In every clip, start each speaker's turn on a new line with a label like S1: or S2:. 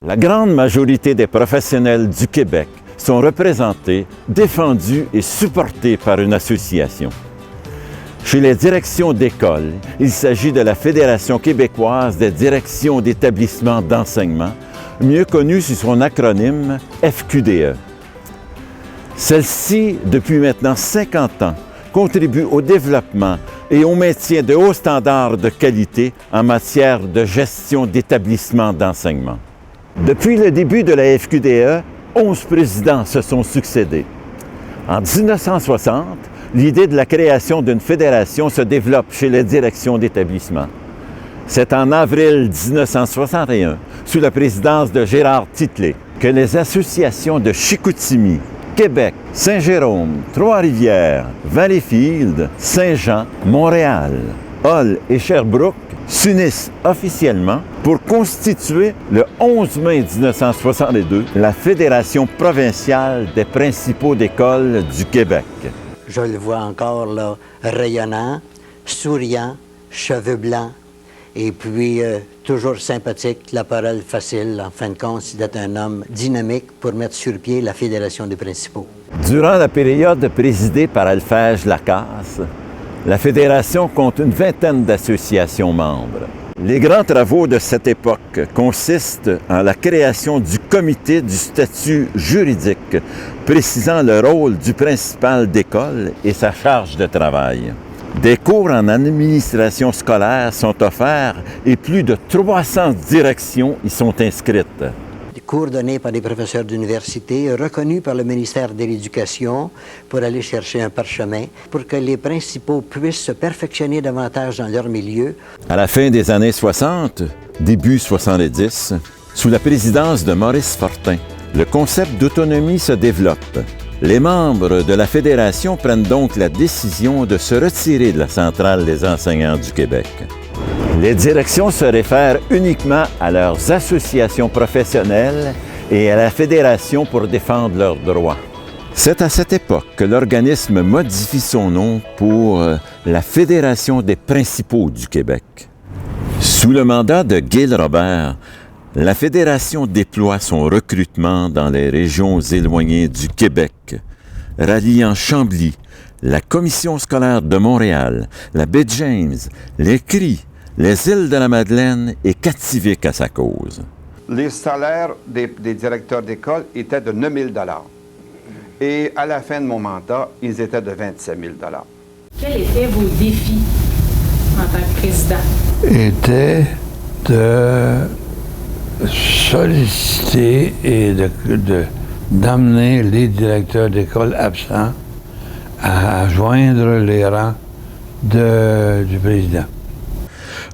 S1: La grande majorité des professionnels du Québec sont représentés, défendus et supportés par une association. Chez les directions d'école, il s'agit de la Fédération québécoise des directions d'établissements d'enseignement, mieux connue sous son acronyme FQDE. Celle-ci, depuis maintenant 50 ans, contribue au développement et au maintien de hauts standards de qualité en matière de gestion d'établissements d'enseignement. Depuis le début de la FQDE, 11 présidents se sont succédés. En 1960, l'idée de la création d'une fédération se développe chez les directions d'établissement. C'est en avril 1961, sous la présidence de Gérard Titley, que les associations de Chicoutimi, Québec, Saint-Jérôme, Trois-Rivières, Valleyfield, Saint-Jean, Montréal, Hull et Sherbrooke s'unissent officiellement pour constituer le 11 mai 1962 la Fédération provinciale des principaux d'écoles du Québec.
S2: Je le vois encore là, rayonnant, souriant, cheveux blancs, et puis toujours sympathique, la parole facile. En fin de compte, c'est un homme dynamique pour mettre sur pied la Fédération des principaux.
S1: Durant la période présidée par Alphège Lacasse, la Fédération compte une vingtaine d'associations membres. Les grands travaux de cette époque consistent en la création du comité du statut juridique, précisant le rôle du principal d'école et sa charge de travail. Des cours en administration scolaire sont offerts et plus de 300 directions y sont inscrites.
S2: Des cours donnés par des professeurs d'université, reconnus par le ministère de l'Éducation pour aller chercher un parchemin, pour que les principaux puissent se perfectionner davantage dans leur milieu.
S1: À la fin des années 60, début 70, sous la présidence de Maurice Fortin, le concept d'autonomie se développe. Les membres de la Fédération prennent donc la décision de se retirer de la Centrale des enseignants du Québec. Les directions se réfèrent uniquement à leurs associations professionnelles et à la Fédération pour défendre leurs droits. C'est à cette époque que l'organisme modifie son nom pour la Fédération des principaux du Québec. Sous le mandat de Gil Robert, la Fédération déploie son recrutement dans les régions éloignées du Québec, ralliant Chambly, la Commission scolaire de Montréal, la baie James, les Cris, les îles de la Madeleine et Kativik à sa cause.
S3: Les salaires des directeurs d'école étaient de 9 000 $. Et à la fin de mon mandat, ils étaient de 27 000 $.
S4: Quels étaient vos défis en tant que président?
S5: Était de solliciter et d'amener les directeurs d'école absents à joindre les rangs du président.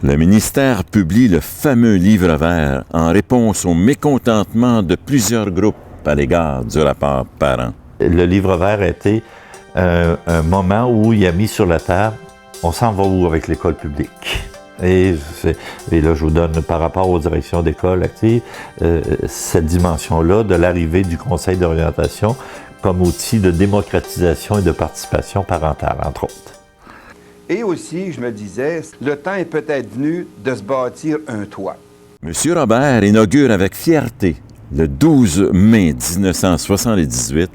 S1: Le ministère publie le fameux livre vert en réponse au mécontentement de plusieurs groupes à l'égard du rapport parent.
S6: Le livre vert a été un moment où il a mis sur la table « on s'en va où avec l'école publique ?» Et là, je vous donne, par rapport aux directions d'école actives, cette dimension-là de l'arrivée du conseil d'orientation comme outil de démocratisation et de participation parentale, entre autres.
S3: Et aussi, je me disais, le temps est peut-être venu de se bâtir un toit.
S1: M. Robert inaugure avec fierté, le 12 mai 1978,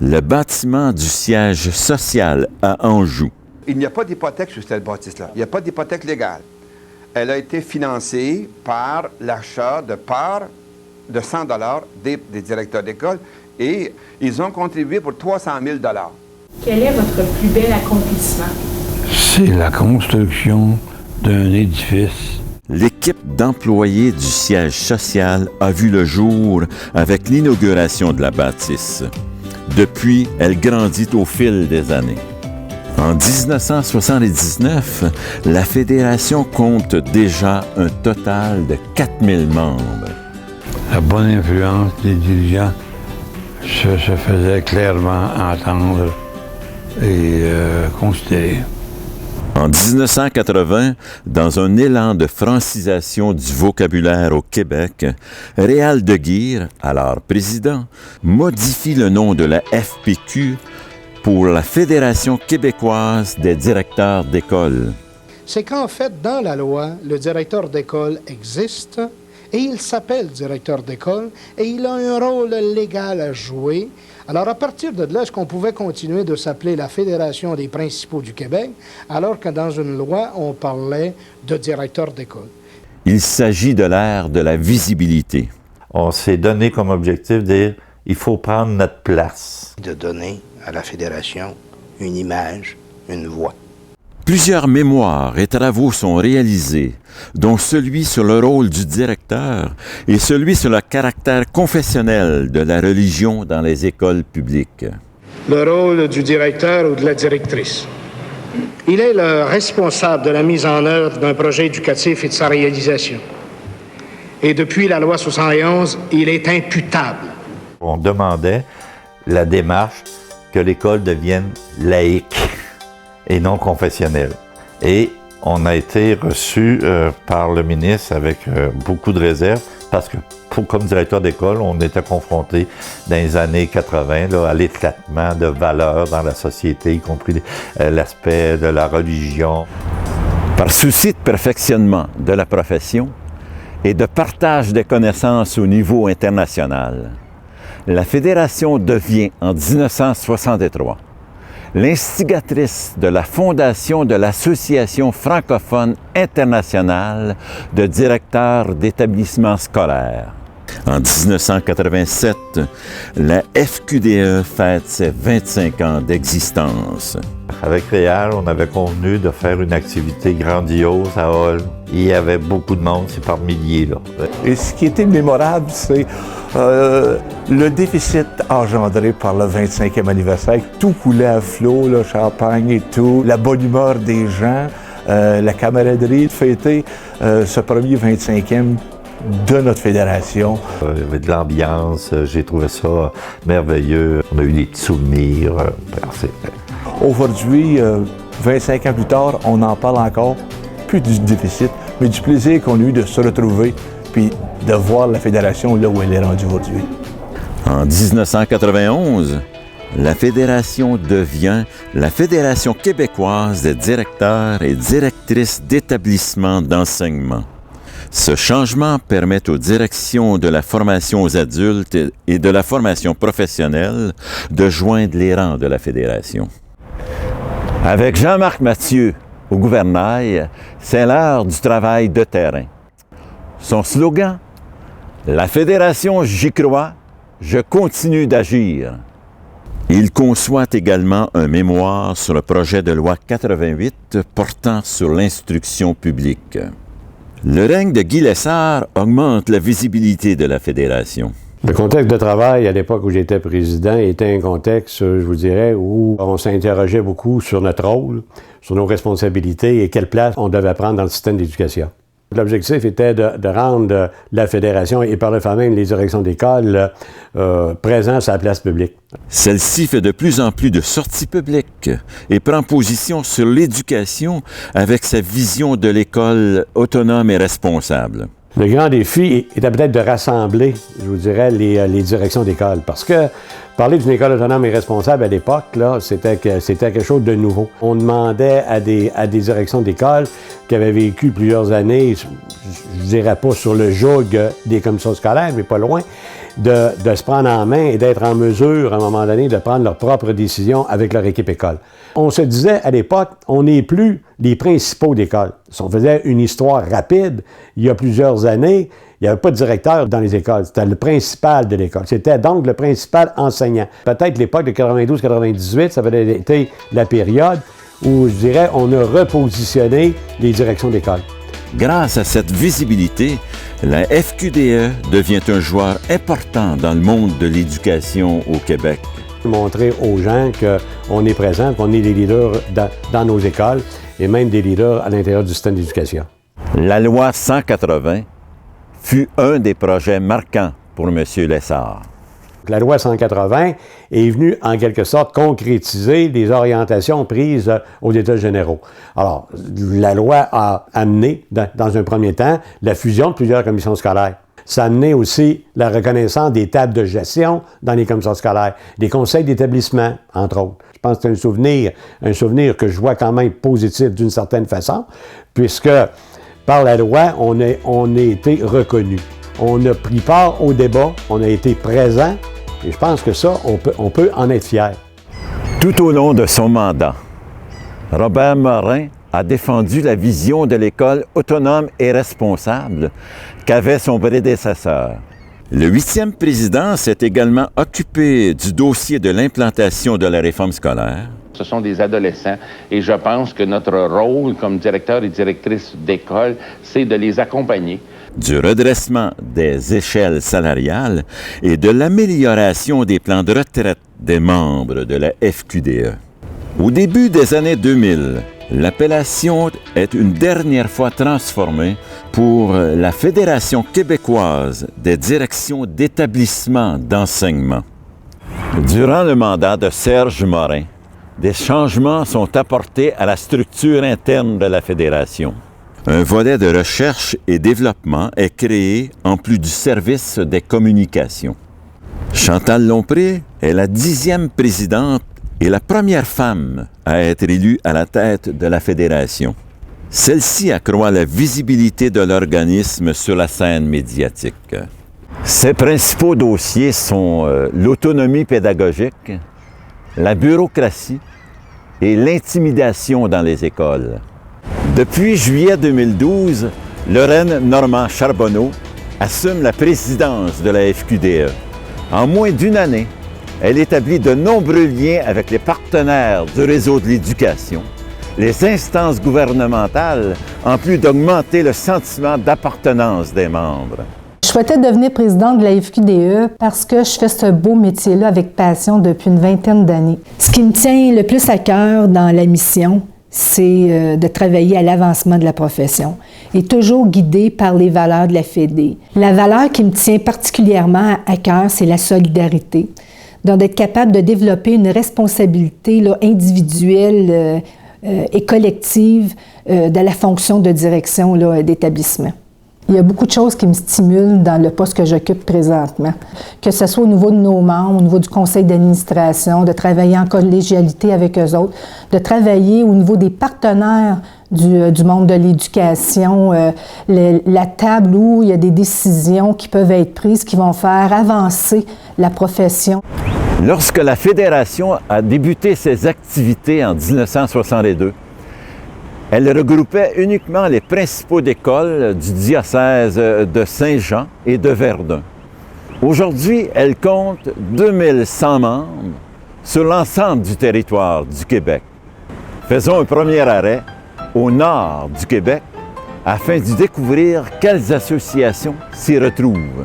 S1: le bâtiment du siège social à Anjou.
S3: Il n'y a pas d'hypothèque sur cette bâtisse-là. Il n'y a pas d'hypothèque légale. Elle a été financée par l'achat de parts de 100 $ des directeurs d'école et ils ont contribué pour 300 000 $.
S4: Quel est votre plus bel accomplissement?
S5: C'est la construction d'un édifice.
S1: L'équipe d'employés du siège social a vu le jour avec l'inauguration de la bâtisse. Depuis, elle grandit au fil des années. En 1979, la Fédération compte déjà un total de 4000 membres.
S5: La bonne influence des dirigeants se faisait clairement entendre et considérer.
S1: En 1980, dans un élan de francisation du vocabulaire au Québec, Réal de Guire, alors président, modifie le nom de la FPQ pour la Fédération québécoise des directeurs d'école.
S7: C'est qu'en fait, dans la loi, le directeur d'école existe et il s'appelle directeur d'école et il a un rôle légal à jouer. Alors, à partir de là, est-ce qu'on pouvait continuer de s'appeler la Fédération des principaux du Québec, alors que dans une loi, on parlait de directeur d'école?
S1: Il s'agit de l'ère de la visibilité.
S6: On s'est donné comme objectif de dire il faut prendre notre place.
S8: De donner à la Fédération une image, une voix.
S1: Plusieurs mémoires et travaux sont réalisés, dont celui sur le rôle du directeur et celui sur le caractère confessionnel de la religion dans les écoles publiques.
S7: Le rôle du directeur ou de la directrice. Il est le responsable de la mise en œuvre d'un projet éducatif et de sa réalisation. Et depuis la loi 71, il est imputable.
S6: On demandait la démarche que l'école devienne laïque et non confessionnelle. Et on a été reçu par le ministre avec beaucoup de réserves parce que comme directeur d'école, on était confronté dans les années 80 là, à l'éclatement de valeurs dans la société, y compris l'aspect de la religion.
S1: Par souci de perfectionnement de la profession et de partage des connaissances au niveau international, la Fédération devient en 1963 l'instigatrice de la fondation de l'Association francophone internationale de directeurs d'établissements scolaires. En 1987, la FQDE fête ses 25 ans d'existence.
S6: Avec Réal, on avait convenu de faire une activité grandiose à Hall. Il y avait beaucoup de monde, c'est par milliers, là.
S9: Et ce qui était mémorable, c'est le déficit engendré par le 25e anniversaire. Tout coulait à flot, le champagne et tout, la bonne humeur des gens, la camaraderie de fêter ce premier 25e de notre fédération.
S6: Il y avait de l'ambiance, j'ai trouvé ça merveilleux. On a eu des petits souvenirs.
S9: Aujourd'hui, 25 ans plus tard, on en parle encore, plus du déficit, mais du plaisir qu'on a eu de se retrouver puis de voir la fédération là où elle est rendue aujourd'hui.
S1: En 1991, la Fédération devient la Fédération québécoise des directeurs et directrices d'établissements d'enseignement. Ce changement permet aux directions de la formation aux adultes et de la formation professionnelle de joindre les rangs de la Fédération. Avec Jean-Marc Mathieu au gouvernail, c'est l'heure du travail de terrain. Son slogan, « La Fédération, j'y crois, je continue d'agir ». Il conçoit également un mémoire sur le projet de loi 88 portant sur l'instruction publique. Le règne de Guy Lessard augmente la visibilité de la Fédération.
S10: Le contexte de travail à l'époque où j'étais président était un contexte, je vous dirais, où on s'interrogeait beaucoup sur notre rôle, sur nos responsabilités et quelle place on devait prendre dans le système d'éducation. L'objectif était de rendre la Fédération et par le fait même les directions d'école présentes sur la place publique.
S1: Celle-ci fait de plus en plus de sorties publiques et prend position sur l'éducation avec sa vision de l'école autonome et responsable.
S10: Le grand défi était peut-être de rassembler, je vous dirais, les directions d'école. Parce que parler d'une école autonome et responsable à l'époque, là, c'était quelque chose de nouveau. On demandait à des directions d'école qui avaient vécu plusieurs années, je dirais pas sur le joug des commissions scolaires, mais pas loin, de se prendre en main et d'être en mesure, à un moment donné, de prendre leurs propres décisions avec leur équipe école. On se disait à l'époque, on n'est plus les principaux d'école. Si on faisait une histoire rapide, il y a plusieurs années, il n'y avait pas de directeur dans les écoles. C'était le principal de l'école. C'était donc le principal enseignant. Peut-être l'époque de 92-98, ça avait été la période où, je dirais, on a repositionné les directions d'école.
S1: Grâce à cette visibilité, la FQDE devient un joueur important dans le monde de l'éducation au Québec.
S10: Montrer aux gens qu'on est présent, qu'on est des leaders dans nos écoles et même des leaders à l'intérieur du système d'éducation.
S1: La loi 180 fut un des projets marquants pour M. Lessard.
S10: La loi 180 est venue, en quelque sorte, concrétiser les orientations prises aux États généraux. Alors, la loi a amené, dans un premier temps, la fusion de plusieurs commissions scolaires. Ça a amené aussi la reconnaissance des tables de gestion dans les commissions scolaires, des conseils d'établissement, entre autres. Je pense que c'est un souvenir que je vois quand même positif d'une certaine façon, puisque par la loi, on a été reconnu. On a pris part au débat, on a été présent, et je pense que ça, on peut en être fier.
S1: Tout au long de son mandat, Robert Morin a défendu la vision de l'école autonome et responsable qu'avait son prédécesseur. Le 8e président s'est également occupé du dossier de l'implantation de la réforme scolaire.
S11: Ce sont des adolescents et je pense que notre rôle comme directeur et directrice d'école, c'est de les accompagner.
S1: Du redressement des échelles salariales et de l'amélioration des plans de retraite des membres de la FQDE. Au début des années 2000, l'appellation est une dernière fois transformée pour la Fédération québécoise des directions d'établissements d'enseignement. Durant le mandat de Serge Morin, des changements sont apportés à la structure interne de la Fédération. Un volet de recherche et développement est créé en plus du service des communications. Chantal Lompré est la 10e présidente et la première femme à être élue à la tête de la Fédération. Celle-ci accroît la visibilité de l'organisme sur la scène médiatique. Ses principaux dossiers sont l'autonomie pédagogique, la bureaucratie et l'intimidation dans les écoles. Depuis juillet 2012, Lorraine Normand-Charbonneau assume la présidence de la FQDE. En moins d'une année, elle établit de nombreux liens avec les partenaires du réseau de l'éducation, les instances gouvernementales, en plus d'augmenter le sentiment d'appartenance des membres.
S12: Je souhaitais devenir présidente de la FQDE parce que je fais ce beau métier-là avec passion depuis une vingtaine d'années. Ce qui me tient le plus à cœur dans la mission, c'est de travailler à l'avancement de la profession et toujours guidée par les valeurs de la Fédé. La valeur qui me tient particulièrement à cœur, c'est la solidarité. Donc, d'être capable de développer une responsabilité individuelle et collective de la fonction de direction d'établissement. Il y a beaucoup de choses qui me stimulent dans le poste que j'occupe présentement, que ce soit au niveau de nos membres, au niveau du conseil d'administration, de travailler en collégialité avec eux autres, de travailler au niveau des partenaires du monde de l'éducation, la table où il y a des décisions qui peuvent être prises qui vont faire avancer la profession.
S1: Lorsque la Fédération a débuté ses activités en 1962, elle regroupait uniquement les principaux écoles du diocèse de Saint-Jean et de Verdun. Aujourd'hui, elle compte 2100 membres sur l'ensemble du territoire du Québec. Faisons un premier arrêt au nord du Québec afin de découvrir quelles associations s'y retrouvent.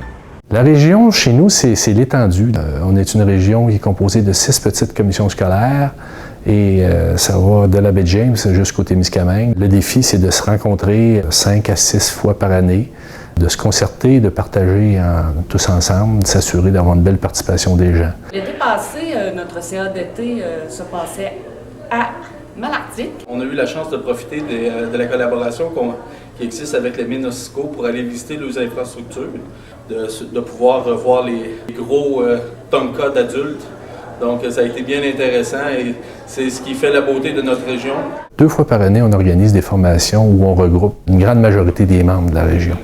S13: La région, chez nous, c'est l'étendue. On est une région qui est composée de 6 petites commissions scolaires et ça va de la baie James jusqu'au Témiscamingue. Le défi, c'est de se rencontrer 5 à 6 fois par année, de se concerter, de partager tous ensemble, de s'assurer d'avoir une belle participation des gens.
S4: L'été passé, notre CA d'été se passait à Malartic.
S14: On a eu la chance de profiter de la collaboration qui existe avec les MINOSCO pour aller visiter leurs infrastructures, de pouvoir revoir les gros Tonka d'adultes. Donc, ça a été bien intéressant et c'est ce qui fait la beauté de notre région.
S13: 2 fois par année, on organise des formations où on regroupe une grande majorité des membres de la région.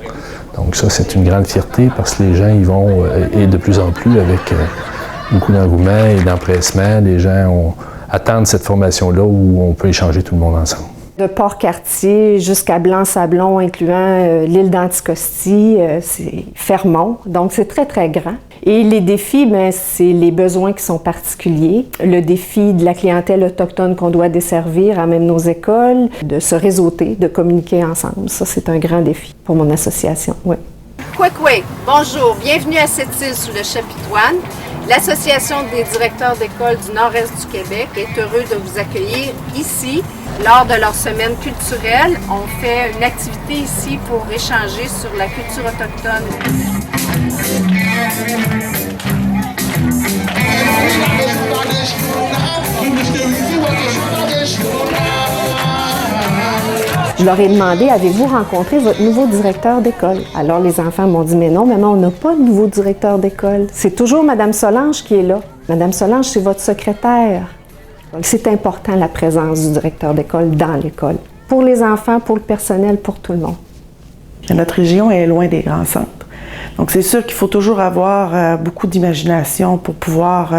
S13: Donc ça, c'est une grande fierté parce que les gens y vont, et de plus en plus, avec beaucoup d'engouement et d'empressement. Les gens attendent cette formation-là où on peut échanger tout le monde ensemble.
S15: De Port-Cartier jusqu'à Blanc-Sablon, incluant l'île d'Anticosti, c'est Fermont. Donc, c'est très, très grand. Et les défis, c'est les besoins qui sont particuliers. Le défi de la clientèle autochtone qu'on doit desservir à même nos écoles, de se réseauter, de communiquer ensemble. Ça, c'est un grand défi pour mon association, oui.
S16: Kwekwe, bonjour, bienvenue à Sept-Îles sous le Chapitoine. L'Association des directeurs d'école du Nord-Est du Québec est heureuse de vous accueillir ici lors de leur semaine culturelle. On fait une activité ici pour échanger sur la culture autochtone.
S15: Je leur ai demandé, avez-vous rencontré votre nouveau directeur d'école? Alors les enfants m'ont dit, mais non, maman, on n'a pas de nouveau directeur d'école. C'est toujours Mme Solange qui est là. Mme Solange, c'est votre secrétaire. C'est important la présence du directeur d'école dans l'école. Pour les enfants, pour le personnel, pour tout le monde.
S17: Notre région est loin des grands centres. Donc c'est sûr qu'il faut toujours avoir beaucoup d'imagination pour pouvoir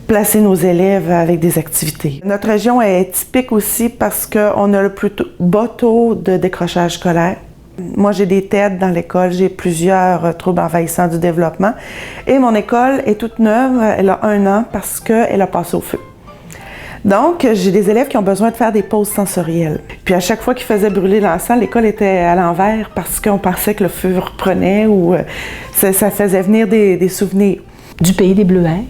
S17: placer nos élèves avec des activités. Notre région est typique aussi parce qu'on a le plus bas taux de décrochage scolaire. Moi, j'ai des TED dans l'école, j'ai plusieurs troubles envahissants du développement. Et mon école est toute neuve, elle a 1 an parce qu'elle a passé au feu. Donc, j'ai des élèves qui ont besoin de faire des pauses sensorielles. Puis à chaque fois qu'ils faisaient brûler l'encens, l'école était à l'envers parce qu'on pensait que le feu reprenait ou ça faisait venir des souvenirs.
S18: Du pays des Bleuets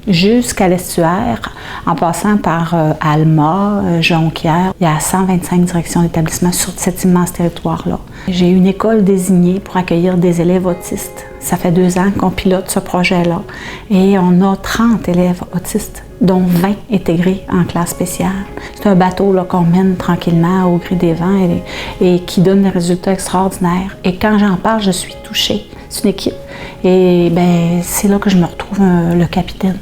S18: jusqu'à l'estuaire, en passant par Alma, Jonquière. Il y a 125 directions d'établissement sur cet immense territoire-là. J'ai une école désignée pour accueillir des élèves autistes. Ça fait 2 ans qu'on pilote ce projet-là et on a 30 élèves autistes, dont 20 intégrés en classe spéciale. C'est un bateau qu'on mène tranquillement au gré des vents et qui donne des résultats extraordinaires. Et quand j'en parle, je suis touchée. C'est une équipe. Et c'est là que je me retrouve le capitaine.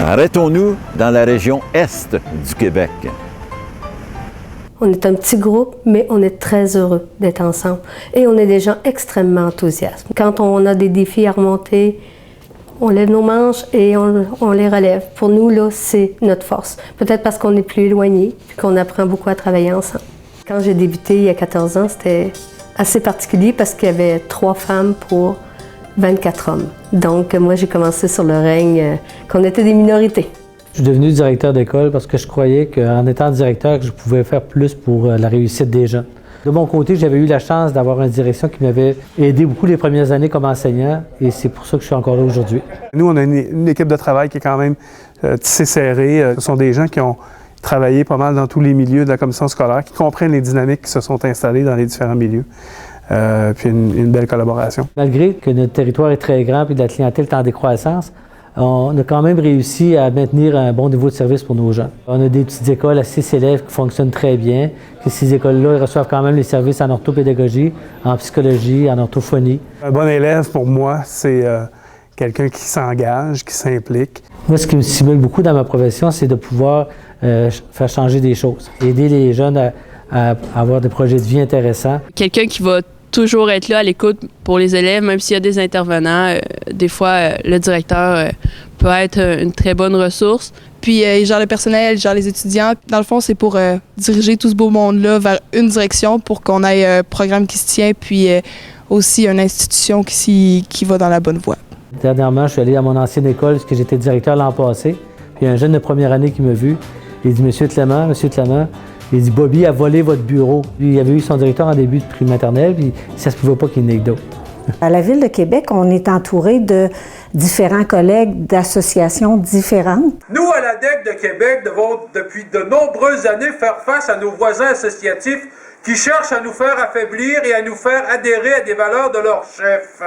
S1: Arrêtons-nous dans la région Est du Québec.
S19: On est un petit groupe, mais on est très heureux d'être ensemble. Et on est des gens extrêmement enthousiastes. Quand on a des défis à remonter, on lève nos manches et on les relève. Pour nous, là, c'est notre force. Peut-être parce qu'on est plus éloignés et qu'on apprend beaucoup à travailler ensemble. Quand j'ai débuté il y a 14 ans, c'était assez particulier parce qu'il y avait 3 femmes pour 24 hommes. Donc, moi, j'ai commencé sur le règne qu'on était des minorités.
S20: Je suis devenu directeur d'école parce que je croyais qu'en étant directeur, je pouvais faire plus pour la réussite des jeunes. De mon côté, j'avais eu la chance d'avoir une direction qui m'avait aidé beaucoup les premières années comme enseignant et c'est pour ça que je suis encore là aujourd'hui.
S21: Nous, on a une équipe de travail qui est quand même tissée serrée. Ce sont des gens qui ont travaillé pas mal dans tous les milieux de la commission scolaire, qui comprennent les dynamiques qui se sont installées dans les différents milieux. Puis une belle collaboration.
S20: Malgré que notre territoire est très grand et que la clientèle est en décroissance, on a quand même réussi à maintenir un bon niveau de service pour nos jeunes. On a des petites écoles à 6 élèves qui fonctionnent très bien. Ces écoles-là reçoivent quand même les services en orthopédagogie, en psychologie, en orthophonie.
S21: Un bon élève, pour moi, c'est quelqu'un qui s'engage, qui s'implique.
S20: Moi, ce qui me stimule beaucoup dans ma profession, c'est de pouvoir faire changer des choses, aider les jeunes à avoir des projets de vie intéressants.
S22: Quelqu'un qui va toujours être là à l'écoute pour les élèves, même s'il y a des intervenants. Des fois, le directeur peut être une très bonne ressource.
S23: Puis, il gère le personnel, il gère les étudiants. Dans le fond, c'est pour diriger tout ce beau monde-là vers une direction pour qu'on ait un programme qui se tient, puis aussi une institution qui va dans la bonne voie.
S20: Dernièrement, je suis allé à mon ancienne école, parce que j'étais directeur l'an passé. Puis, il y a un jeune de première année qui m'a vu. Il dit « Monsieur Clément, il dit « Bobby a volé votre bureau. » Lui, il avait eu son directeur en début de prix maternelle, puis ça se pouvait pas qu'il n'ait que d'autres.
S24: À la Ville de Québec, on est entouré de différents collègues d'associations différentes.
S25: Nous, à la DEC de Québec, devons depuis de nombreuses années faire face à nos voisins associatifs qui cherchent à nous faire affaiblir et à nous faire adhérer à des valeurs de leur chef.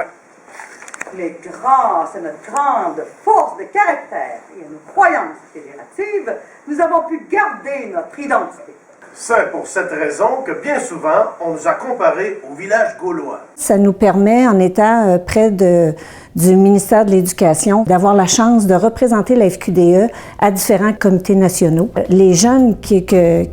S26: C'est notre grande force de caractère et à nos croyances fédératives, nous avons pu garder notre identité.
S27: C'est pour cette raison que bien souvent, on nous a comparés au village gaulois.
S24: Ça nous permet, en étant près du ministère de l'Éducation, d'avoir la chance de représenter la FQDE à différents comités nationaux. Les jeunes qui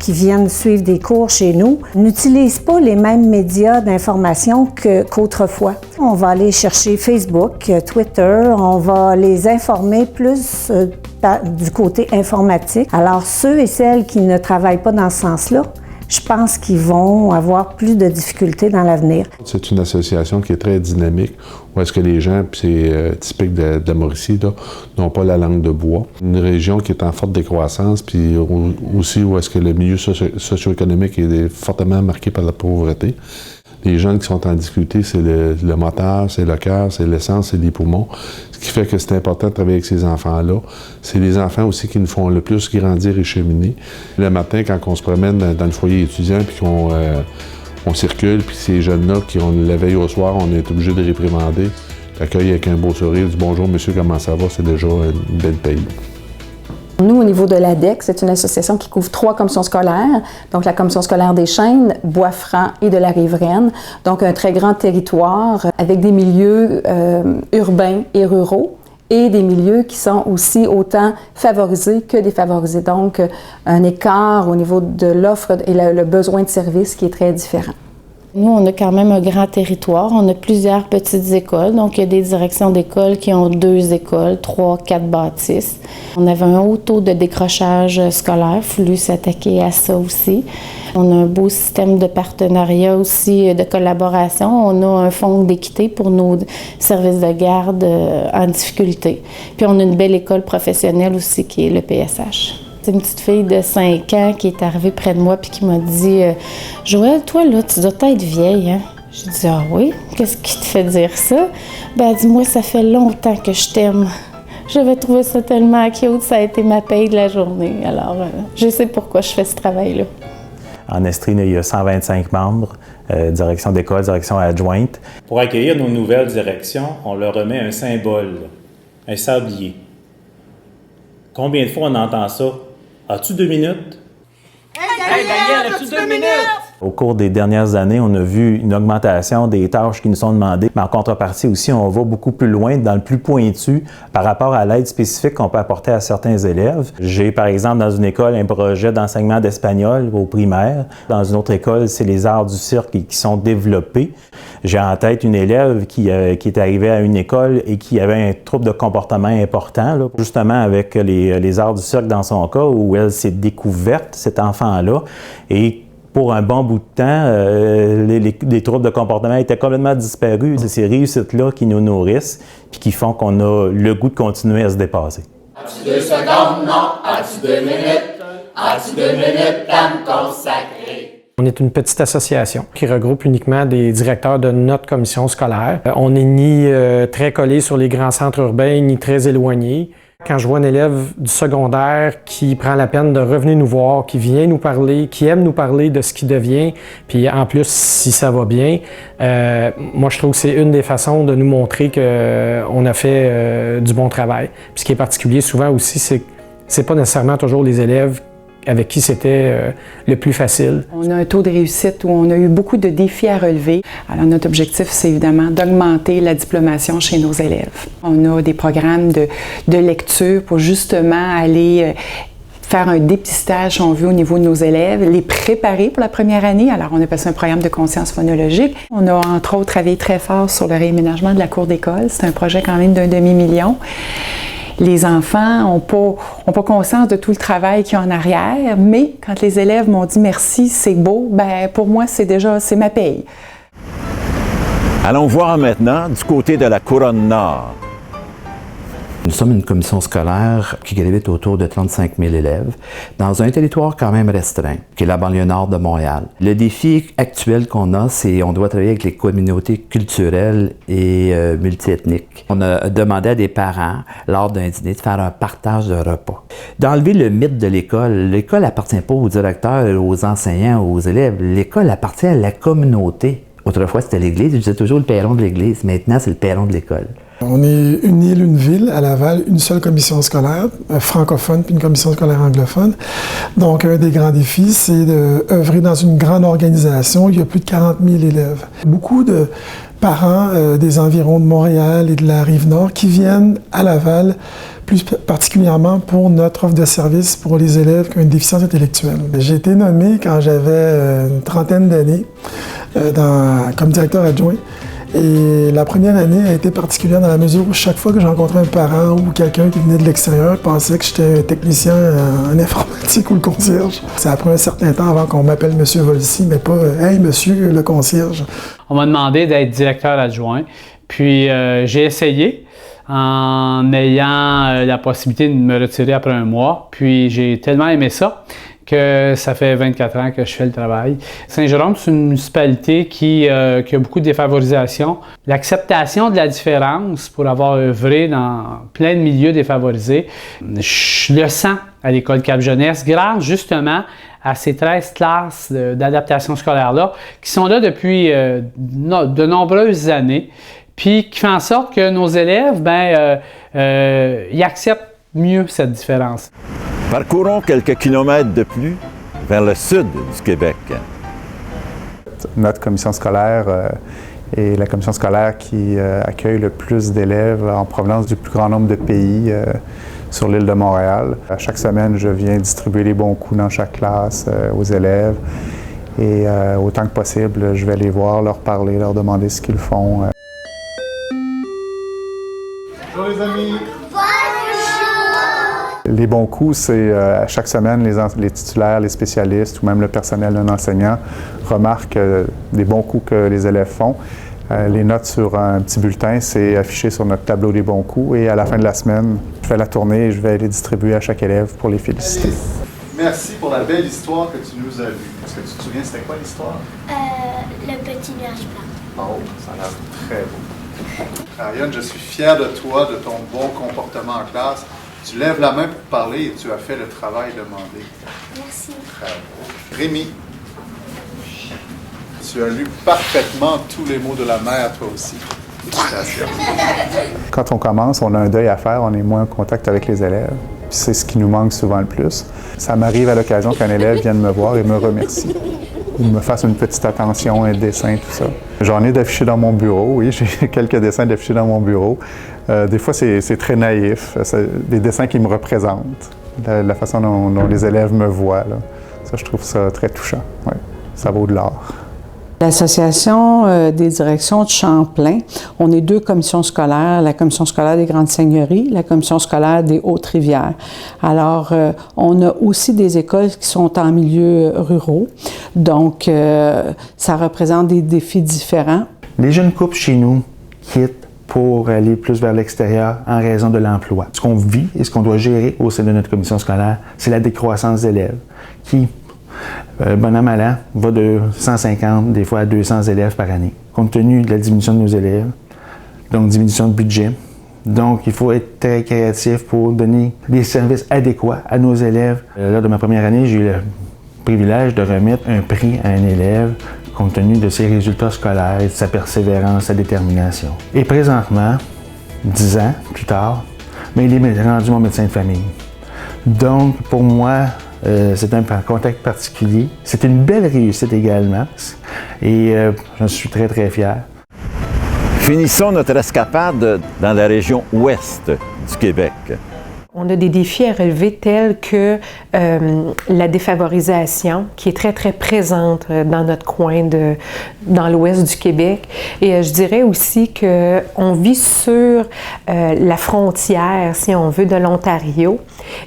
S24: viennent suivre des cours chez nous n'utilisent pas les mêmes médias d'information qu'autrefois. On va aller chercher Facebook, Twitter, on va les informer plus du côté informatique. Alors, ceux et celles qui ne travaillent pas dans ce sens-là, je pense qu'ils vont avoir plus de difficultés dans l'avenir.
S28: C'est une association qui est très dynamique, où est-ce que les gens, puis c'est typique de la Mauricie, n'ont pas la langue de bois. Une région qui est en forte décroissance, puis aussi où est-ce que le milieu socio-économique est fortement marqué par la pauvreté. Les gens qui sont en difficulté, c'est le moteur, c'est le cœur, c'est l'essence, c'est les poumons. Ce qui fait que c'est important de travailler avec ces enfants-là. C'est les enfants aussi qui nous font le plus grandir et cheminer. Le matin, quand on se promène dans le foyer étudiant puis qu'on circule, puis ces jeunes-là qui ont la veille au soir, on est obligé de réprimander. L'accueil avec un beau sourire, du « Bonjour monsieur, comment ça va », c'est déjà une belle paye.
S29: Nous, au niveau de l'ADEC, c'est une association qui couvre 3 commissions scolaires, donc la commission scolaire des Chênes, Bois-Franc et de la Riveraine, donc un très grand territoire avec des milieux urbains et ruraux et des milieux qui sont aussi autant favorisés que défavorisés, donc un écart au niveau de l'offre et le besoin de services qui est très différent.
S2: Nous, on a quand même un grand territoire. On a plusieurs petites écoles. Donc, il y a des directions d'écoles qui ont 2 écoles, 3, 4 bâtisses. On avait un haut taux de décrochage scolaire. Il a fallu s'attaquer à ça aussi. On a un beau système de partenariat aussi, de collaboration. On a un fonds d'équité pour nos services de garde en difficulté. Puis, on a une belle école professionnelle aussi qui est le PSH. C'est une petite fille de 5 ans qui est arrivée près de moi puis qui m'a dit « Joëlle, toi, là, tu dois être vieille, hein? » J'ai dit « Ah oui? Qu'est-ce qui te fait dire ça? » Ben, elle dit « Moi, ça fait longtemps que je t'aime. J'avais trouvé ça tellement cute, ça a été ma paye de la journée. Alors, je sais pourquoi je fais ce travail-là. »
S3: En Estrie, il y a 125 membres, direction d'école, direction adjointe.
S5: Pour accueillir nos nouvelles directions, on leur remet un symbole, un sablier. Combien de fois on entend ça? As-tu 2 minutes?
S6: Hey Daniel, as-tu 2 minutes?
S3: Au cours des dernières années, on a vu une augmentation des tâches qui nous sont demandées, mais en contrepartie aussi, on va beaucoup plus loin, dans le plus pointu, par rapport à l'aide spécifique qu'on peut apporter à certains élèves. J'ai, par exemple, dans une école, un projet d'enseignement d'espagnol au primaire. Dans une autre école, c'est les arts du cirque qui sont développés. J'ai en tête une élève qui est arrivée à une école et qui avait un trouble de comportement important, là, justement avec les arts du cirque dans son cas, où elle s'est découverte, cet enfant-là, et pour un bon bout de temps, les troubles de comportement étaient complètement disparus. C'est ces réussites-là qui nous nourrissent et qui font qu'on a le goût de continuer à se dépasser.
S6: As-tu 2 secondes? Non. As-tu 2 minutes? As-tu 2 minutes à me consacrer?
S7: On est une petite association qui regroupe uniquement des directeurs de notre commission scolaire. On n'est ni très collé sur les grands centres urbains, ni très éloigné. Quand je vois un élève du secondaire qui prend la peine de revenir nous voir, qui vient nous parler, qui aime nous parler de ce qu'il devient, puis en plus, si ça va bien, moi je trouve que c'est une des façons de nous montrer qu'on a fait du bon travail. Puis ce qui est particulier souvent aussi, c'est pas nécessairement toujours les élèves avec qui c'était le plus facile.
S8: On a un taux de réussite où on a eu beaucoup de défis à relever. Alors notre objectif, c'est évidemment d'augmenter la diplomation chez nos élèves. On a des programmes de lecture pour justement aller faire un dépistage, si on veut, au niveau de nos élèves, les préparer pour la première année. Alors, on appelle ça un programme de conscience phonologique. On a, entre autres, travaillé très fort sur le réaménagement de la cour d'école. C'est un projet quand même d'1 demi-million. Les enfants n'ont pas conscience de tout le travail qu'il y a en arrière, mais quand les élèves m'ont dit « merci, c'est beau », ben pour moi, c'est ma paye.
S1: Allons voir maintenant du côté de la Couronne Nord.
S9: Nous sommes une commission scolaire qui gravite autour de 35 000 élèves dans un territoire quand même restreint, qui est la banlieue nord de Montréal. Le défi actuel qu'on a, c'est qu'on doit travailler avec les communautés culturelles et multiethniques. On a demandé à des parents, lors d'un dîner, de faire un partage de repas. D'enlever le mythe de l'école. L'école n'appartient pas aux directeurs, aux enseignants, aux élèves. L'école appartient à la communauté. Autrefois, c'était l'Église. Je disais toujours le perron de l'Église. Maintenant, c'est le perron de l'école.
S10: On est une île, une ville, à Laval, une seule commission scolaire francophone puis une commission scolaire anglophone. Donc, un des grands défis, c'est d'œuvrer dans une grande organisation. Il y a plus de 40 000 élèves. Beaucoup de parents des environs de Montréal et de la Rive-Nord qui viennent à Laval, plus particulièrement pour notre offre de service pour les élèves qui ont une déficience intellectuelle. J'ai été nommé quand j'avais une trentaine d'années comme directeur adjoint. Et la première année a été particulière dans la mesure où chaque fois que je rencontrais un parent ou quelqu'un qui venait de l'extérieur, je pensais que j'étais un technicien en informatique ou le concierge. Ça a pris un certain temps avant qu'on m'appelle Monsieur Volsi, mais pas « Hey, Monsieur le concierge ».
S11: On m'a demandé d'être directeur adjoint, puis j'ai essayé en ayant la possibilité de me retirer après 1 mois, puis j'ai tellement aimé ça que ça fait 24 ans que je fais le travail. Saint-Jérôme, c'est une municipalité qui a beaucoup de défavorisation. L'acceptation de la différence pour avoir œuvré dans plein de milieux défavorisés, je le sens à l'école Cap-Jeunesse, grâce justement à ces 13 classes d'adaptation scolaire-là, qui sont là depuis de nombreuses années, puis qui font en sorte que nos élèves, ils acceptent mieux cette différence.
S1: Parcourons quelques kilomètres de plus vers le sud du Québec.
S30: Notre commission scolaire est la commission scolaire qui accueille le plus d'élèves en provenance du plus grand nombre de pays sur l'île de Montréal. À chaque semaine, je viens distribuer les bons coups dans chaque classe aux élèves Et autant que possible, je vais les voir, leur parler, leur demander ce qu'ils font.
S27: Bonjour les amis!
S30: Les bons coups, c'est à chaque semaine, les titulaires, les spécialistes ou même le personnel d'un enseignant remarquent des bons coups que les élèves font. Les notes sur un petit bulletin, c'est affiché sur notre tableau des bons coups et à la fin de la semaine, je fais la tournée et je vais les distribuer à chaque élève pour les féliciter.
S27: Merci pour la belle histoire que tu nous as vue. Est-ce que tu te souviens, c'était quoi l'histoire?
S4: Le petit nuage blanc.
S27: Oh, ça a l'air très beau. Ariane, je suis fier de toi, de ton bon comportement en classe. Tu lèves la main pour parler et tu as fait le travail demandé.
S4: Merci.
S27: Très beau. Rémi, tu as lu parfaitement tous les mots de la mère, toi aussi. Félicitations.
S30: Quand on commence, on a un deuil à faire, on est moins en contact avec les élèves. Puis c'est ce qui nous manque souvent le plus. Ça m'arrive à l'occasion qu'un élève vienne me voir et me remercie. Ou me fasse une petite attention, un dessin, tout ça. J'en ai d'affichés dans mon bureau, oui, j'ai quelques dessins d'affichés dans mon bureau. Des fois, c'est très naïf, des dessins qui me représentent, la façon dont les élèves me voient. Là. Ça, je trouve ça très touchant. Ouais, ça vaut de l'or.
S12: L'Association des directions de Champlain, on est 2 commissions scolaires, la commission scolaire des Grandes Seigneuries, la commission scolaire des Hautes-Rivières. Alors, on a aussi des écoles qui sont en milieu ruraux, donc ça représente des défis différents.
S3: Les jeunes couples chez nous quittent pour aller plus vers l'extérieur en raison de l'emploi. Ce qu'on vit et ce qu'on doit gérer au sein de notre commission scolaire, c'est la décroissance d'élèves qui, bon an, mal an, va de 150, des fois à 200 élèves par année. Compte tenu de la diminution de nos élèves, donc diminution de budget, donc il faut être très créatif pour donner des services adéquats à nos élèves. Lors de ma première année, j'ai eu le privilège de remettre un prix à un élève compte tenu de ses résultats scolaires, de sa persévérance, sa détermination. Et présentement, 10 ans plus tard, mais il est rendu mon médecin de famille. Donc, pour moi, c'est un contact particulier. C'est une belle réussite également et j'en suis très, très fier.
S1: Finissons notre escapade dans la région ouest du Québec.
S13: On a des défis à relever tels que la défavorisation, qui est très, très présente dans notre coin, dans l'ouest du Québec. Et je dirais aussi qu'on vit sur la frontière, si on veut, de l'Ontario.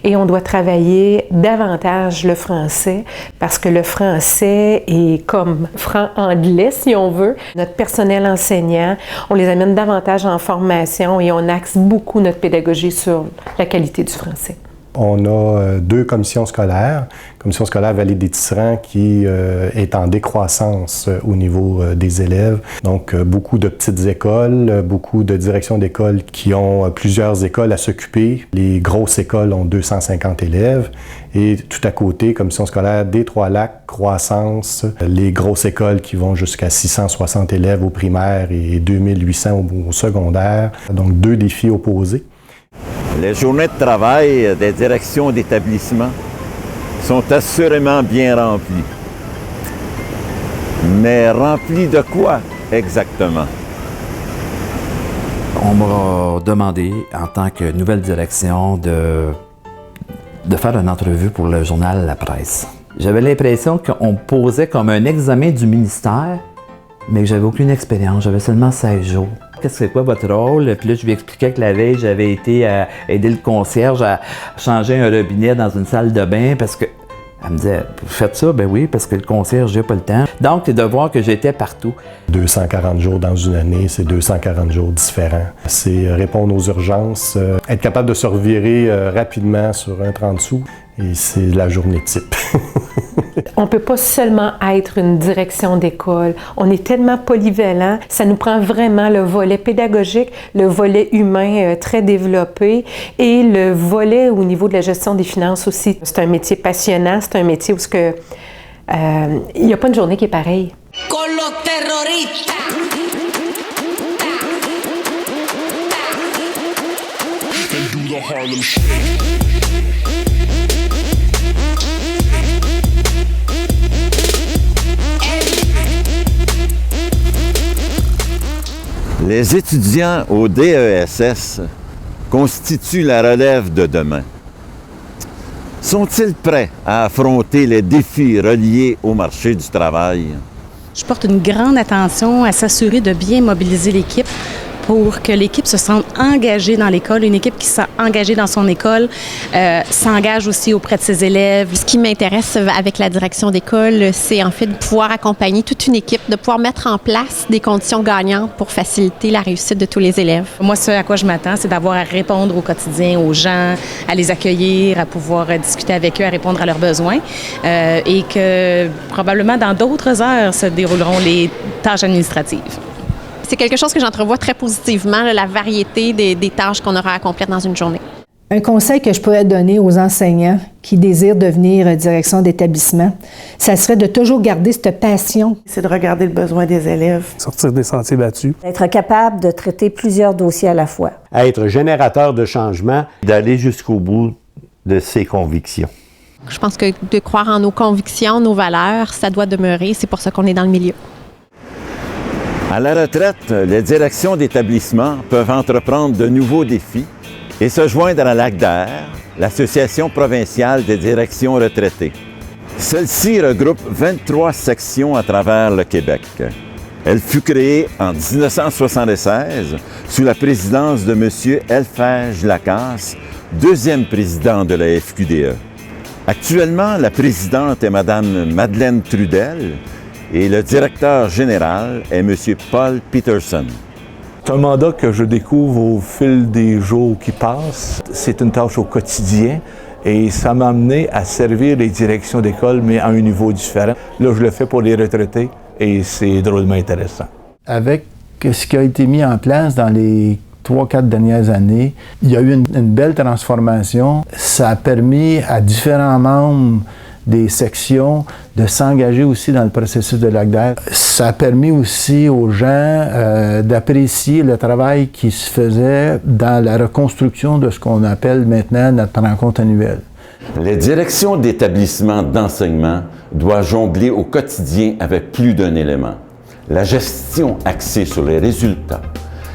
S13: Et on doit travailler davantage le français, parce que le français est comme franc-anglais, si on veut. Notre personnel enseignant, on les amène davantage en formation et on axe beaucoup notre pédagogie sur la qualité du français.
S14: On a 2 commissions scolaires. Commission scolaire Vallée des Tisserands qui est en décroissance au niveau des élèves. Donc, beaucoup de petites écoles, beaucoup de directions d'écoles qui ont plusieurs écoles à s'occuper. Les grosses écoles ont 250 élèves. Et tout à côté, commission scolaire des Trois-Lacs, croissance. Les grosses écoles qui vont jusqu'à 660 élèves au primaire et 2800 au secondaire. Donc, 2 défis opposés.
S1: Les journées de travail des directions d'établissement sont assurément bien remplies. Mais remplies de quoi exactement?
S9: On m'a demandé, en tant que nouvelle direction, de faire une entrevue pour le journal La Presse. J'avais l'impression qu'on me posait comme un examen du ministère, mais que j'avais aucune expérience, j'avais seulement 16 jours. Qu'est-ce que c'est quoi votre rôle? Puis là, je lui expliquais que la veille, j'avais été à aider le concierge à changer un robinet dans une salle de bain parce que... Elle me disait, faites ça? Ben oui, parce que le concierge, j'ai pas le temps. Donc, c'est de voir que j'étais partout.
S14: 240 jours dans une année, c'est 240 jours différents. C'est répondre aux urgences, être capable de se revirer rapidement sur un 30 sous, et c'est la journée type.
S13: On ne peut pas seulement être une direction d'école. On est tellement polyvalent. Ça nous prend vraiment le volet pédagogique, le volet humain très développé et le volet au niveau de la gestion des finances aussi. C'est un métier passionnant. C'est un métier où il n'y a pas une journée qui est pareille.
S6: Con los terroristas. Do the Harlem Shake.
S1: Les étudiants au DESS constituent la relève de demain. Sont-ils prêts à affronter les défis reliés au marché du travail?
S15: Je porte une grande attention à s'assurer de bien mobiliser l'équipe pour que l'équipe se sente engagée dans l'école. Une équipe qui s'est engagée dans son école s'engage aussi auprès de ses élèves.
S16: Ce qui m'intéresse avec la direction d'école, c'est en fait de pouvoir accompagner toute une équipe, de pouvoir mettre en place des conditions gagnantes pour faciliter la réussite de tous les élèves.
S15: Moi, ce à quoi je m'attends, c'est d'avoir à répondre au quotidien aux gens, à les accueillir, à pouvoir discuter avec eux, à répondre à leurs besoins et que probablement dans d'autres heures se dérouleront les tâches administratives.
S16: C'est quelque chose que j'entrevois très positivement, la variété des tâches qu'on aura à accomplir dans une journée.
S17: Un conseil que je pourrais donner aux enseignants qui désirent devenir direction d'établissement, ça serait de toujours garder cette passion.
S18: C'est de regarder le besoin des élèves.
S19: Sortir des sentiers battus.
S24: Être capable de traiter plusieurs dossiers à la fois.
S20: Être générateur de changement. D'aller jusqu'au bout de ses convictions.
S16: Je pense que de croire en nos convictions, nos valeurs, ça doit demeurer. C'est pour ça qu'on est dans le milieu.
S1: À la retraite, les directions d'établissement peuvent entreprendre de nouveaux défis et se joindre à l'ACDER, l'Association provinciale des directions retraitées. Celle-ci regroupe 23 sections à travers le Québec. Elle fut créée en 1976 sous la présidence de M. Elphège Lacasse, deuxième président de la FQDE. Actuellement, la présidente est Mme Madeleine Trudel, et le directeur général est M. Paul Peterson.
S19: C'est un mandat que je découvre au fil des jours qui passent. C'est une tâche au quotidien et ça m'a amené à servir les directions d'école, mais à un niveau différent. Là, je le fais pour les retraités et c'est drôlement intéressant.
S21: Avec ce qui a été mis en place dans les 3-4 dernières années, il y a eu une belle transformation. Ça a permis à différents membres des sections de s'engager aussi dans le processus de l'ACDER. Ça a permis aussi aux gens d'apprécier le travail qui se faisait dans la reconstruction de ce qu'on appelle maintenant notre rencontre annuelle.
S1: Les directions d'établissements d'enseignement doivent jongler au quotidien avec plus d'un élément. La gestion axée sur les résultats,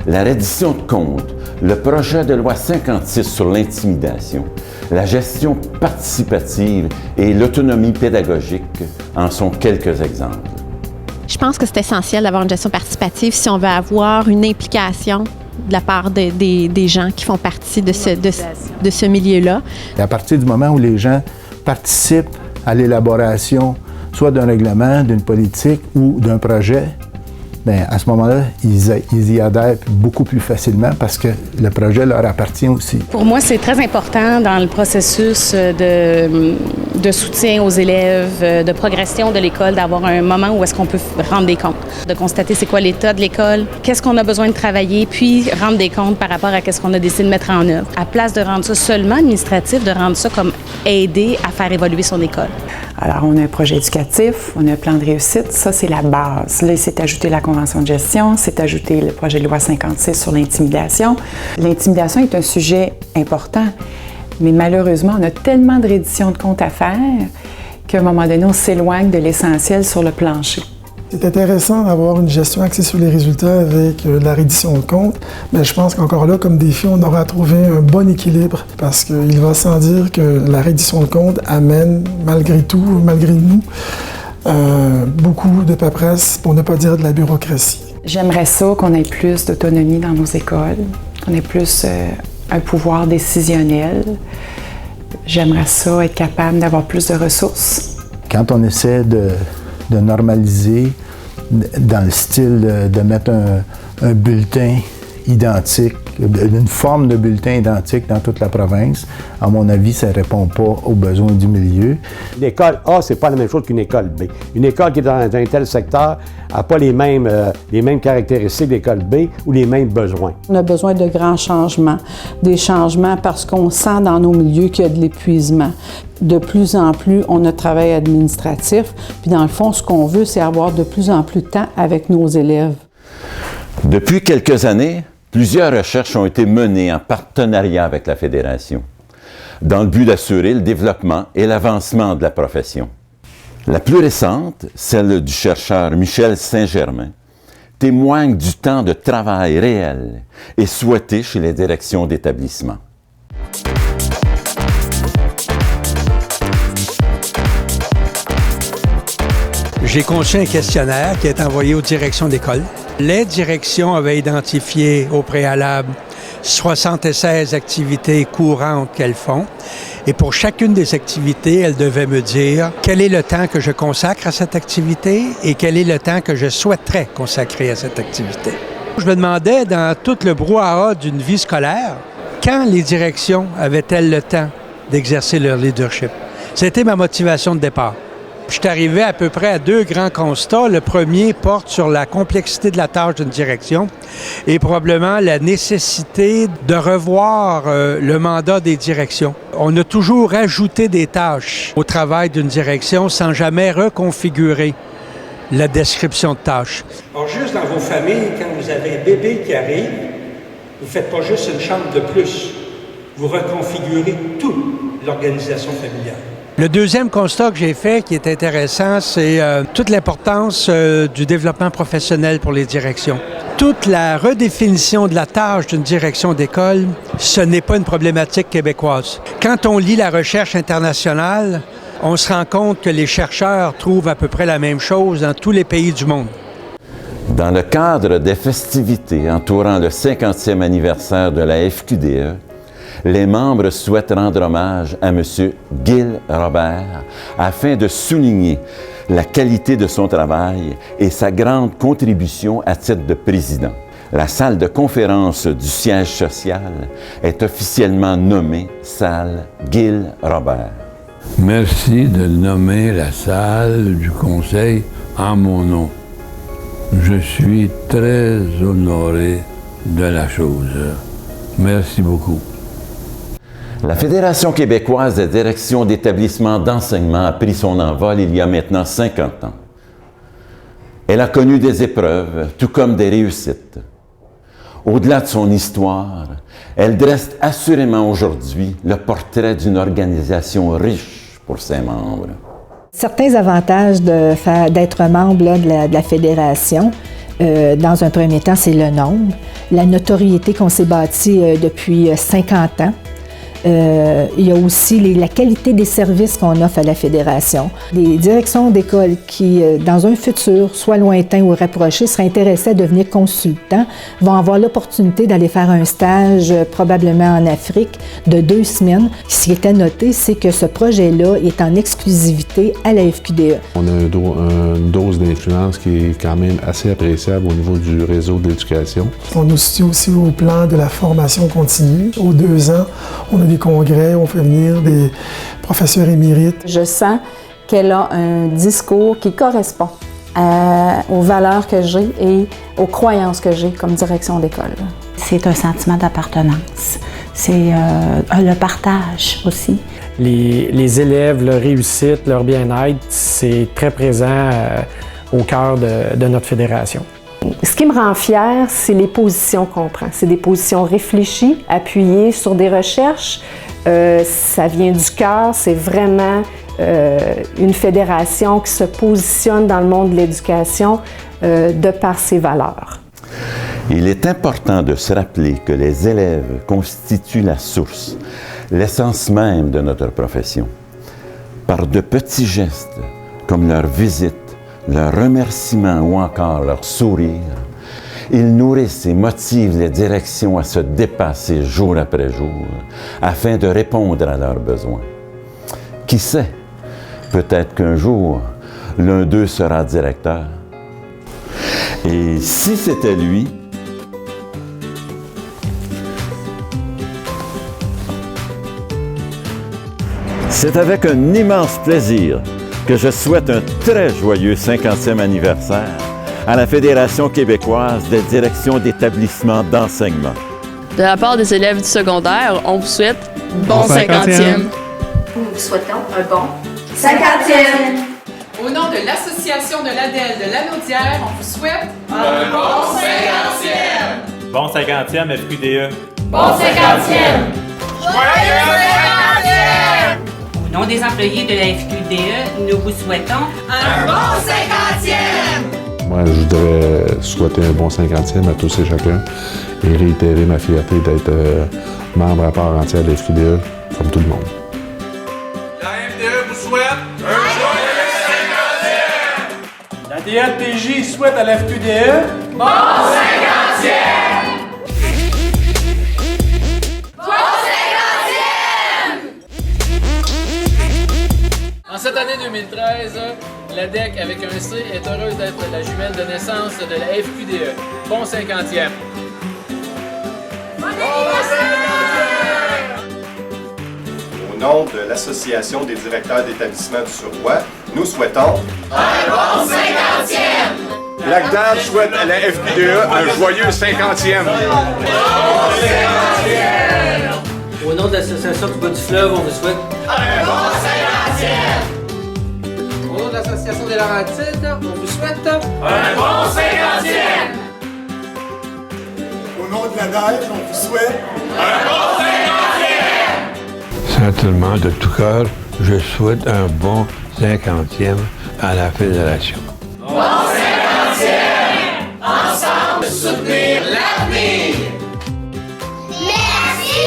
S1: la reddition de comptes, le projet de loi 56 sur l'intimidation, la gestion participative et l'autonomie pédagogique en sont quelques exemples.
S16: Je pense que c'est essentiel d'avoir une gestion participative si on veut avoir une implication de la part des gens qui font partie de ce milieu-là.
S21: Et à partir du moment où les gens participent à l'élaboration soit d'un règlement, d'une politique ou d'un projet, bien, à ce moment-là, ils y adhèrent beaucoup plus facilement parce que le projet leur appartient aussi.
S15: Pour moi, c'est très important dans le processus de soutien aux élèves, de progression de l'école, d'avoir un moment où est-ce qu'on peut rendre des comptes, de constater c'est quoi l'état de l'école, qu'est-ce qu'on a besoin de travailler, puis rendre des comptes par rapport à qu'est-ce qu'on a décidé de mettre en œuvre. À place de rendre ça seulement administratif, de rendre ça comme aider à faire évoluer son école.
S8: Alors, on a un projet éducatif, on a un plan de réussite, ça, c'est la base. Là, il s'est ajouté la convention de gestion, s'est ajouté le projet de loi 56 sur l'intimidation. L'intimidation est un sujet important, mais malheureusement, on a tellement de reddition de comptes à faire qu'à un moment donné, on s'éloigne de l'essentiel sur le plancher.
S10: C'est intéressant d'avoir une gestion axée sur les résultats avec la reddition de comptes, mais je pense qu'encore là, comme défi, on aura trouvé un bon équilibre parce qu'il va sans dire que la reddition de comptes amène, malgré tout, malgré nous, beaucoup de paperasse, pour ne pas dire de la bureaucratie.
S8: J'aimerais ça qu'on ait plus d'autonomie dans nos écoles, qu'on ait plus un pouvoir décisionnel. J'aimerais ça être capable d'avoir plus de ressources.
S21: Quand on essaie de normaliser dans le style de mettre un bulletin identique, une forme de bulletin identique dans toute la province, à mon avis, ça ne répond pas aux besoins du milieu.
S20: L'école A, c'est pas la même chose qu'une école B. Une école qui est dans un tel secteur n'a pas les mêmes caractéristiques de l'école B ou les mêmes besoins.
S12: On a besoin de grands changements, des changements parce qu'on sent dans nos milieux qu'il y a de l'épuisement. De plus en plus, on a travail administratif, puis dans le fond, ce qu'on veut, c'est avoir de plus en plus de temps avec nos élèves.
S1: Depuis quelques années, plusieurs recherches ont été menées en partenariat avec la Fédération, dans le but d'assurer le développement et l'avancement de la profession. La plus récente, celle du chercheur Michel Saint-Germain, témoigne du temps de travail réel et souhaité chez les directions d'établissement.
S2: J'ai conçu un questionnaire qui est envoyé aux directions d'école. Les directions avaient identifié au préalable 76 activités courantes qu'elles font. Et pour chacune des activités, elles devaient me dire quel est le temps que je consacre à cette activité et quel est le temps que je souhaiterais consacrer à cette activité. Je me demandais, dans tout le brouhaha d'une vie scolaire, quand les directions avaient-elles le temps d'exercer leur leadership? C'était ma motivation de départ. Je suis arrivé à peu près à 2 grands constats. Le premier porte sur la complexité de la tâche d'une direction et probablement la nécessité de revoir le mandat des directions. On a toujours ajouté des tâches au travail d'une direction sans jamais reconfigurer la description de tâches. Alors, juste dans vos familles, quand vous avez un bébé qui arrive, vous ne faites pas juste une chambre de plus. Vous reconfigurez toute l'organisation familiale. Le deuxième constat que j'ai fait, qui est intéressant, c'est toute l'importance du développement professionnel pour les directions. Toute la redéfinition de la tâche d'une direction d'école, ce n'est pas une problématique québécoise. Quand on lit la recherche internationale, on se rend compte que les chercheurs trouvent à peu près la même chose dans tous les pays du monde.
S1: Dans le cadre des festivités entourant le 50e anniversaire de la FQDE, les membres souhaitent rendre hommage à M. Gil Robert afin de souligner la qualité de son travail et sa grande contribution à titre de président. La salle de conférence du siège social est officiellement nommée salle Gil Robert.
S5: Merci de nommer la salle du conseil en mon nom. Je suis très honoré de la chose. Merci beaucoup.
S1: La Fédération québécoise des directions d'établissements d'enseignement a pris son envol il y a maintenant 50 ans. Elle a connu des épreuves, tout comme des réussites. Au-delà de son histoire, elle dresse assurément aujourd'hui le portrait d'une organisation riche pour ses membres.
S17: Certains avantages d'être membre là, de la Fédération, dans un premier temps, c'est le nombre, la notoriété qu'on s'est bâtie depuis 50 ans. Il y a aussi la qualité des services qu'on offre à la Fédération. Des directions d'école qui, dans un futur, soit lointain ou rapproché, seraient intéressées à devenir consultants, vont avoir l'opportunité d'aller faire un stage, probablement en Afrique, de 2 semaines. Ce qui était noté, c'est que ce projet-là est en exclusivité à la FQDE.
S7: On a une dose d'influence qui est quand même assez appréciable au niveau du réseau de l'éducation.
S10: On nous soutient aussi au plan de la formation continue. Aux 2 ans, on a des congrès, on fait venir des professeurs émérites.
S11: Je sens qu'elle a un discours qui correspond aux valeurs que j'ai et aux croyances que j'ai comme direction d'école.
S22: C'est un sentiment d'appartenance. C'est le partage aussi.
S23: Les élèves, leur réussite, leur bien-être, c'est très présent au cœur de notre fédération.
S13: Ce qui me rend fière, c'est les positions qu'on prend. C'est des positions réfléchies, appuyées sur des recherches. Ça vient du cœur, c'est vraiment une fédération qui se positionne dans le monde de l'éducation de par ses valeurs.
S1: Il est important de se rappeler que les élèves constituent la source, l'essence même de notre profession. Par de petits gestes, comme leur visite, leur remerciement ou encore leur sourire, ils nourrissent et motivent les directions à se dépasser jour après jour afin de répondre à leurs besoins. Qui sait, peut-être qu'un jour, l'un d'eux sera directeur. Et si c'était lui, c'est avec un immense plaisir que je souhaite un très joyeux 50e anniversaire à la Fédération québécoise des directions d'établissements d'enseignement.
S25: De la part des élèves du secondaire, on vous souhaite bon 50e.
S26: Nous vous souhaitons un bon 50e.
S28: Au nom de l'Association de l'ADEL de Lanaudière, on vous souhaite
S6: un bon 50e.
S29: Bon 50e FQDE.
S26: Bon 50e.
S6: Joyeux 50e.
S28: Au nom des employés de la FQDE, nous vous souhaitons
S6: un bon 50e.
S7: Moi, je voudrais souhaiter un bon 50e à tous et chacun et réitérer ma fierté d'être membre à part entière de la FQDE, comme tout le monde.
S6: La FDE vous souhaite un joyeux 50e.
S3: TLPJ souhaite à la FQDE
S6: bon 50e! Bon 50e!
S4: En cette année 2013, la DEC avec un C est heureuse d'être la jumelle de naissance de la FQDE. Bon 50e!
S9: Au nom de l'Association des directeurs d'établissement du Surroi, nous souhaitons
S6: un bon 50e!
S14: L'ACDAD souhaite à la FQDE un joyeux 50e.
S6: Bon 50e!
S16: Au nom de l'Association du Bas du Fleuve, on vous souhaite
S6: un bon 50e!
S16: Au nom de l'Association des Laurentides, on vous souhaite
S6: un bon 50e!
S14: Au nom de la neige, on vous souhaite
S6: un bon 50e!
S5: Sincèrement, de tout cœur, je souhaite un bon 50e à la Fédération.
S6: Bon 50e! Ensemble, soutenir l'avenir! Merci!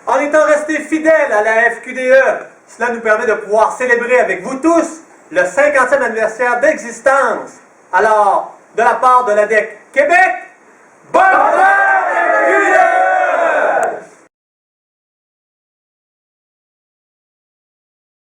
S18: En étant restés fidèles à la FQDE, cela nous permet de pouvoir célébrer avec vous tous le 50e anniversaire d'existence. Alors, de la part de la DEC Québec, bonne